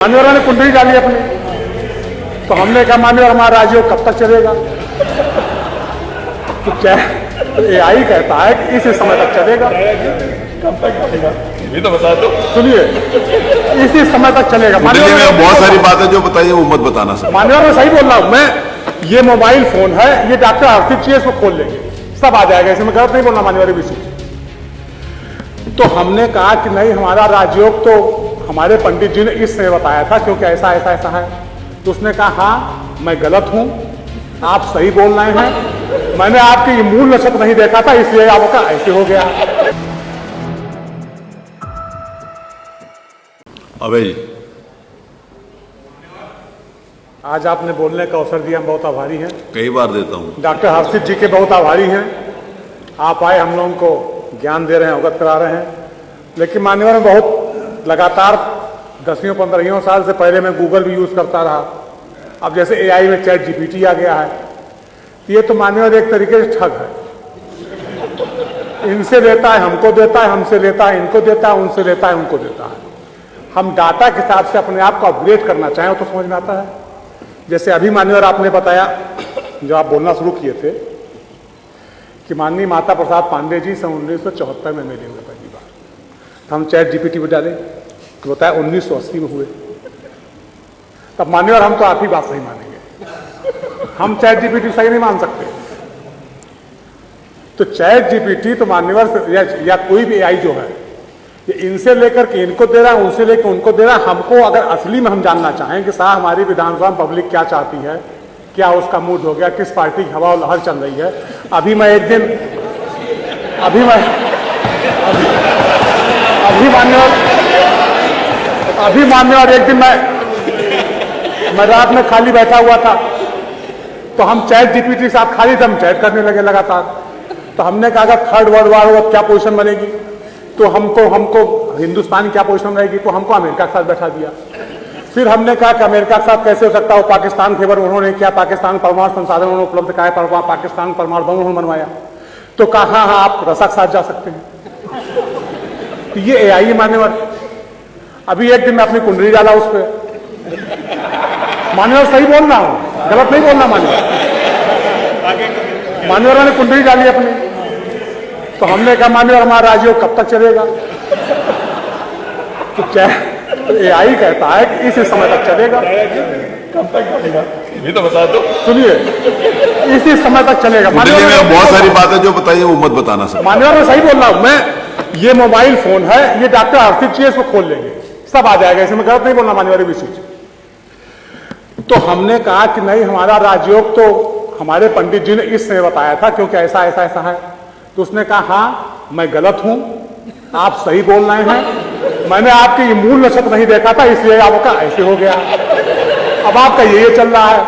मान्यवरों ने कुंडली डाली अपनी, तो हमने कहा मान्यवर हमारा राजयोग कब तक चलेगा? तो क्या एआई कहता है कि इसी समय तक चलेगा। कब तक चलेगा ये तो बता दो। सुनिए, इसी समय तक चलेगा। मान्यवर में बहुत सारी बातें जो बताइए वो मत बताना सर। मान्यवर मैं सही बोल रहा हूं। मैं ये मोबाइल फोन है, ये डॉक्टर हर्षित चाहिए, इसको खोल लेंगे, सब आ जाएगा। इसमें गलत नहीं बोलना मान्यवर भी। तो हमने कहा कि नहीं, हमारा राजयोग तो हमारे पंडित जी ने इस समय बताया था, क्योंकि ऐसा ऐसा ऐसा है। तो उसने कहा हाँ मैं गलत हूं, आप सही बोल रहे हैं, मैंने आपके ये मूल नक्षत्र नहीं देखा था, इसलिए आपका ऐसे हो गया। अबे जी, आज आपने बोलने का अवसर दिया, हम बहुत आभारी हैं। कई बार देता हूं। डॉक्टर हर्षित जी के बहुत आभारी हैं। आप आए, हम लोगों को ज्ञान दे रहे हैं, अवगत करा रहे हैं। लेकिन मान्यवर में बहुत लगातार 10-15 साल से पहले मैं गूगल भी यूज करता रहा। अब जैसे एआई में चैट जीपीटी आ गया है, ये तो मान्यवर एक तरीके से ठग है। इनसे लेता है हमको देता है, हमसे लेता है इनको देता है, उनसे लेता है उनको देता है। हम डाटा के हिसाब से अपने आप को अपग्रेड करना चाहें तो समझ में आता है। जैसे अभी मान्यवर आपने बताया, जो आप बोलना शुरू किए थे कि माननीय माता प्रसाद पांडे जी सन 1974 में मिले हुए पहली बार, तो हम चैट जीपीटी पे डाले तो बताया 1980 में हुए। तब मान्यवर हम तो आप ही बात सही मानेंगे, हम चैट जीपीटी सही नहीं मान सकते। तो चैट जीपीटी तो मान्यवर या कोई भी एआई जो है, ये इनसे लेकर के इनको दे रहा है, उनसे लेकर उनको दे रहा है। हमको अगर असली में हम जानना चाहें कि साहब हमारी विधानसभा पब्लिक क्या चाहती है, क्या उसका मूड हो गया, किस पार्टी की हवा और लहर चल रही है। अभी मैं एक दिन अभी मान्यवर एक दिन मैं रात में खाली बैठा हुआ था, तो हम चैट जीपीटी से आप खाली दम चैट करने लगे लगातार। तो हमने कहा अगर थर्ड वर्ल्ड वॉर होगा क्या पोजीशन बनेगी, तो हमको हिंदुस्तान की क्या पोजीशन रहेगी, तो हमको अमेरिका के साथ बैठा दिया। फिर हमने कहा कि अमेरिका के साथ कैसे हो सकता है, पाकिस्तान के बारे में उन्होंने क्या, पाकिस्तान परमाणु संसाधन उन्होंने उपलब्ध कराया, पाकिस्तान परमाणु बम उन्होंने बनवाया। तो कहा हाँ आप रसा के साथ जा सकते हैं। तो ये एआई मान्यवर। अभी एक दिन मैं अपनी कुंडली डाला उस पर, मान्यवर सही बोल रहा हूं, गलत नहीं बोलना मान्यवर। मान्यवरों ने कुंडली डाली अपनी, तो हमने कहा मान्यवर हमारा राजयोग कब तक चलेगा? तो क्या एआई कहता है कि इसी समय तक चलेगा। कब तक चलेगा ये तो बता दो। सुनिए, इसी समय तक चलेगा। मान्यवर में बहुत सारी बातें जो बताइए वो मत बताना सर। मान्यवर मैं सही बोल रहा हूं। मैं ये मोबाइल फोन है, ये डॉक्टर हर्षित चाहिए, इसको खोल लेंगे, सब आ जाएगा। इसमें गलत नहीं बोलना मान्यवर भी चीज। तो हमने कहा कि नहीं, हमारा राजयोग तो हमारे पंडित जी ने इस समय बताया था, क्योंकि ऐसा ऐसा ऐसा है। तो उसने कहा हाँ मैं गलत हूं, आप सही बोल रहे हैं, मैंने आपके ये मूल नक्षत्र नहीं देखा था, इसलिए आपका ऐसे हो गया। अब आपका ये चल रहा है।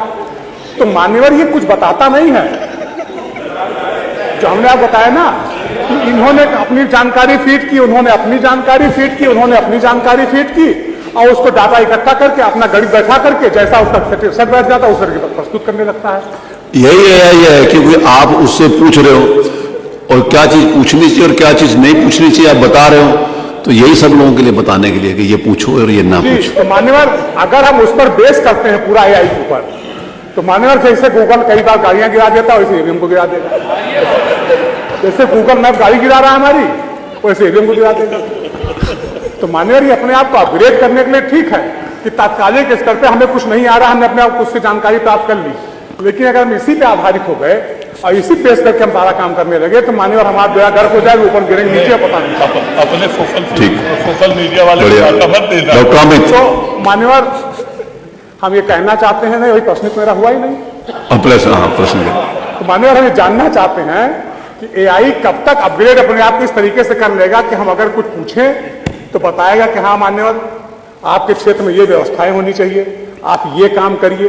तो मान्यवर ये कुछ बताता नहीं है। जो हमने आप बताया ना कि इन्होंने अपनी जानकारी फीड की, उन्होंने अपनी जानकारी फीड की, उन्होंने अपनी जानकारी फीड की, और उसको डाटा इकट्ठा करके अपना गणित बैठा करके जैसा उसका सेट बैठ जाता है उस तरह की प्रस्तुत करने लगता है। यही है क्योंकि आप उससे पूछ रहे हो और क्या चीज पूछनी चाहिए और क्या चीज नहीं पूछनी चाहिए आप बता रहे हो, तो यही सब लोगों के लिए बताने के लिए कि ये पूछो और ये ना पूछो। तो मान्यवर अगर हम उस पर बेस करते हैं पूरा एआई के ऊपर, तो मान्यवर जैसे गूगल कई बार गाड़ियां गिरा देता है, वैसे ईवीएम को गिरा देगा। जैसे गूगल मैप गाड़ी गिरा रहा है हमारी, वैसे ईवीएम को गिरा देगा। तो मान्यवर ये अपने आप को अपग्रेड करने के लिए ठीक है कि तात्कालिक स्तर पे हमें कुछ नहीं आ रहा, हमने अपने आप को उससे जानकारी प्राप्त कर ली। लेकिन अगर हम इसी पे आधारित हो गए और इसी पेश करके हम सारा काम करने लगे, तो मान्यवर हमारा दया घर को जाएगा, ऊपर गिरेंगे, नीचे पता नहीं। अपने सोशल मीडिया वाले मत देना। तो मान्यवर हम ये कहना चाहते हैं, नहीं वही प्रश्न तो मेरा हुआ ही नहीं। प्रश्न तो मान्यवर हम ये जानना चाहते हैं कि एआई कब तक अपग्रेड अपने आप को इस तरीके से कर लेगा कि हम अगर कुछ पूछें तो बताएगा कि हाँ मान्यवर आपके क्षेत्र में ये व्यवस्थाएं होनी चाहिए, आप ये काम करिए,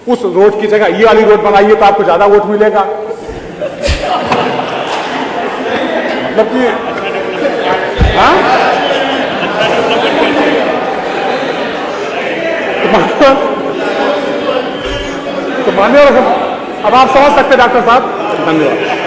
उस रोड की जगह ये वाली रोड बनाइए तो आपको ज्यादा वोट मिलेगा। मतलब कि हाँ, तो मान्यवर अब आप समझ सकते डॉक्टर साहब। धन्यवाद।